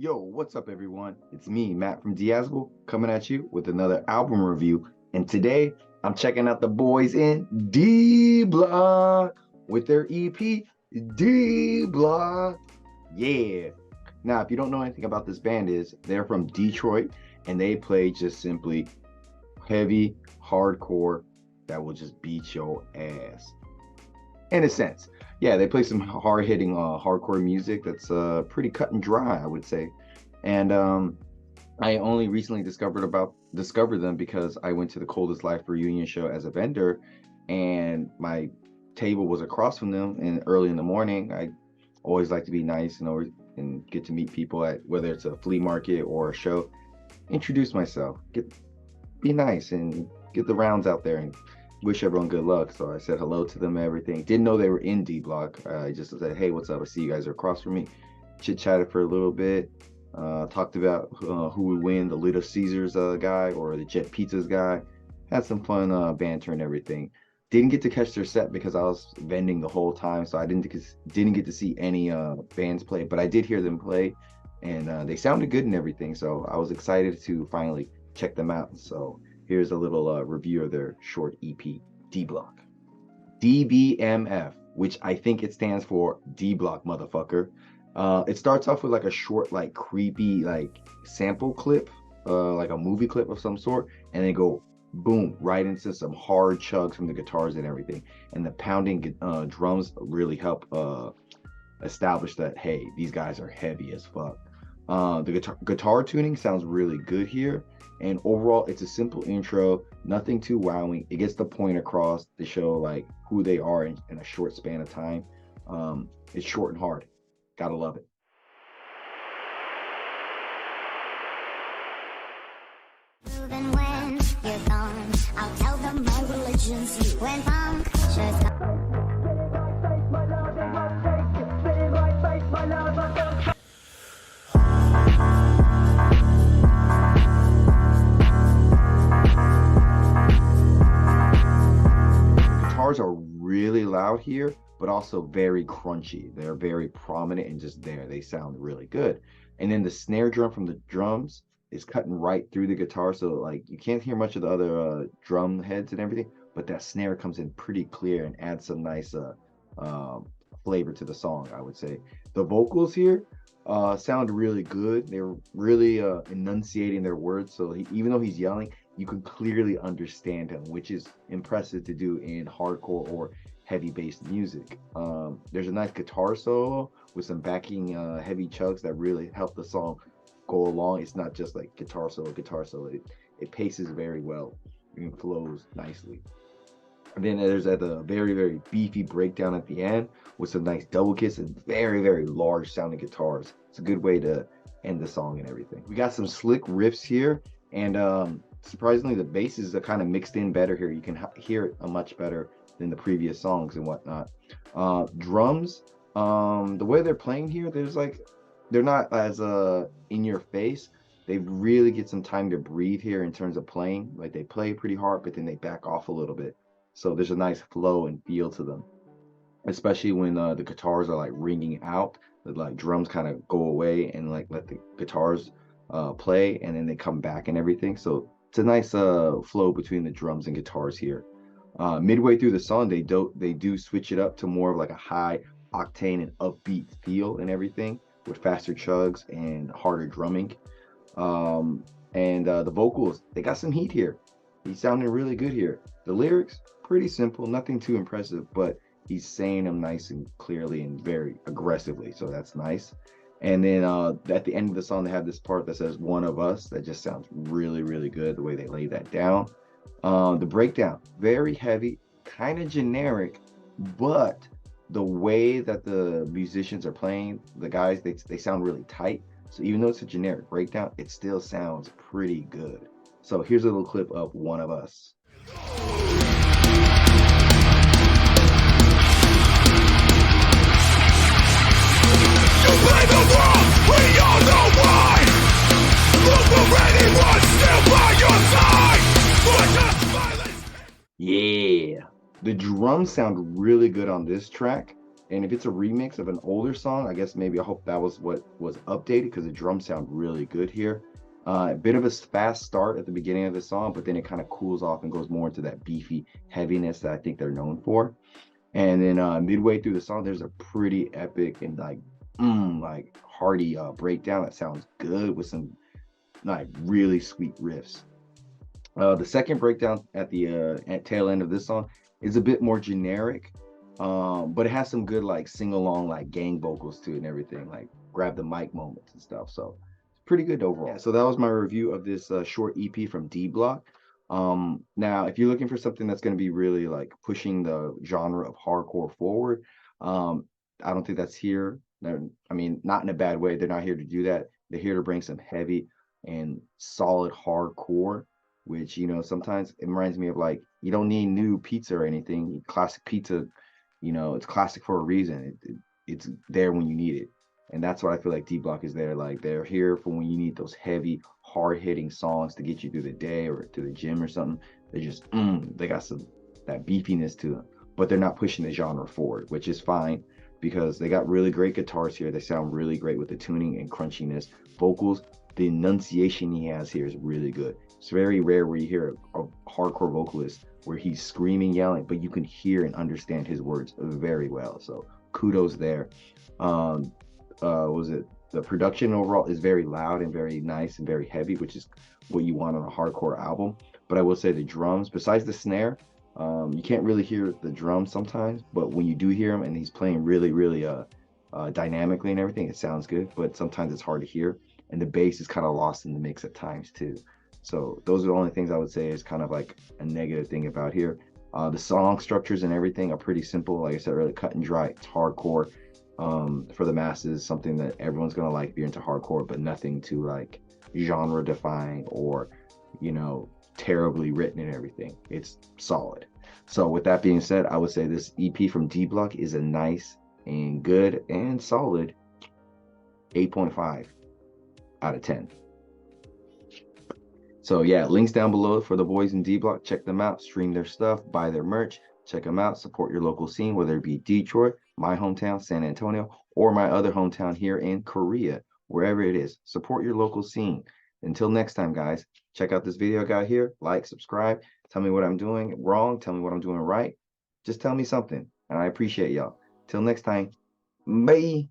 Yo, what's up, everyone? It's me, Matt from Diazable, coming at you with another album review. And today, I'm checking out the boys in D Bloc with their EP, D Bloc. Yeah. Now, if you don't know anything about this band, they're from Detroit and they play just simply heavy, hardcore that will just beat your ass in a sense. Yeah, they play some hard-hitting hardcore music that's pretty cut and dry, I would say. And I only recently discovered them because I went to the Coldest Life reunion show as a vendor, and my table was across from them. And early in the morning, I always like to be nice and get to meet people at whether it's a flea market or a show. Introduce myself, be nice, and get the rounds out there and wish everyone good luck. So I said hello to them and everything. Didn't know they were in D Bloc. I just said, hey, what's up? I see you guys are across from me. Chit-chatted for a little bit. Talked about who would win, the Little Caesars guy or the Jet Pizzas guy. Had some fun banter and everything. Didn't get to catch their set because I was vending the whole time, so I didn't get to see any bands play, but I did hear them play, and they sounded good and everything, so I was excited to finally check them out. So here's a little review of their short EP, D Bloc. DBMF, which I think it stands for D Bloc, motherfucker. It starts off with like a short, like creepy, like sample clip, like a movie clip of some sort, and then go boom right into some hard chugs from the guitars and everything. And the pounding drums really help establish that, hey, these guys are heavy as fuck. The guitar tuning sounds really good here, and overall it's a simple intro, nothing too wowing. It gets the point across to show like who they are in a short span of time. It's short and hard. Gotta love it. Even when you're gone, I'll tell them my religion's you and punctures. Guitars are really loud here, but also very crunchy. They're very prominent and just there. They sound really good. And then the snare drum from the drums is cutting right through the guitar, so like you can't hear much of the other drum heads and everything, but that snare comes in pretty clear and adds some nice flavor to the song, I would say. The vocals here sound really good. They're really enunciating their words, so even though he's yelling, you can clearly understand him, which is impressive to do in hardcore or heavy bass music. There's a nice guitar solo with some backing heavy chugs that really help the song go along. It's not just like guitar solo. It paces very well and flows nicely. And then there's a very, very beefy breakdown at the end with some nice double kits and very, very large sounding guitars. It's a good way to end the song and everything. We got some slick riffs here, and surprisingly the basses are kind of mixed in better here. You can hear it much better than the previous songs and whatnot. Drums, the way they're playing here, they're not as in your face. They really get some time to breathe here in terms of playing. Like they play pretty hard, but then they back off a little bit. So there's a nice flow and feel to them, especially when the guitars are like ringing out. The like drums kind of go away and like let the guitars play, and then they come back and everything. So it's a nice flow between the drums and guitars here. Midway through the song, they do switch it up to more of like a high octane and upbeat feel and everything, with faster chugs and harder drumming. And the vocals, they got some heat here. He's sounding really good here. The lyrics, pretty simple, nothing too impressive, but he's saying them nice and clearly and very aggressively, so that's nice. And then at the end of the song, they have this part that says "One of Us." That just sounds really, really good, the way they lay that down. The breakdown, very heavy, kind of generic, but the way that the musicians are playing, the guys, they sound really tight. So even though it's a generic breakdown, it still sounds pretty good. So here's a little clip of "One of Us." You play the world, we all know why. Look for anyone still by your side. Yeah, the drums sound really good on this track. And if it's a remix of an older song, I guess maybe I hope that was what was updated, because the drums sound really good here. A bit of a fast start at the beginning of the song, but then it kind of cools off and goes more into that beefy heaviness that I think they're known for. And then midway through the song, there's a pretty epic and like hearty breakdown that sounds good with some like really sweet riffs. The second breakdown at the at tail end of this song is a bit more generic, but it has some good like sing along like gang vocals to it and everything, like grab the mic moments and stuff. So it's pretty good overall. Yeah, so that was my review of this short EP from D Block. Now, if you're looking for something that's going to be really like pushing the genre of hardcore forward, I don't think that's here. I mean, not in a bad way. They're not here to do that. They're here to bring some heavy and solid hardcore, which, you know, sometimes it reminds me of like, you don't need new pizza or anything. Classic pizza, you know, it's classic for a reason. It's there when you need it. And that's what I feel like D Block is there. Like they're here for when you need those heavy, hard-hitting songs to get you through the day or to the gym or something. They just they got some that beefiness to them, but they're not pushing the genre forward, which is fine because they got really great guitars here. They sound really great with the tuning and crunchiness. Vocals, the enunciation he has here is really good. It's very rare where you hear a hardcore vocalist where he's screaming, yelling, but you can hear and understand his words very well. So kudos there. Was it the production overall is very loud and very nice and very heavy, which is what you want on a hardcore album. But I will say the drums, besides the snare, you can't really hear the drums sometimes, but when you do hear him and he's playing really dynamically and everything, it sounds good, but sometimes it's hard to hear. And the bass is kind of lost in the mix at times too. So those are the only things I would say is kind of like a negative thing about here. The song structures and everything are pretty simple. Like I said, really cut and dry. It's hardcore for the masses, something that everyone's gonna like if you're into hardcore, but nothing to like genre defying or, you know, terribly written and everything. It's solid. So with that being said, I would say this EP from D Block is a nice and good and solid 8.5 out of 10. So yeah, links down below for the boys in D Block. Check them out, stream their stuff, buy their merch, check them out, support your local scene, whether it be Detroit, my hometown, San Antonio, or my other hometown here in Korea, wherever it is. Support your local scene. Until next time, guys, check out this video I got here, like, subscribe, tell me what I'm doing wrong, tell me what I'm doing right. Just tell me something, and I appreciate y'all. Till next time, bye.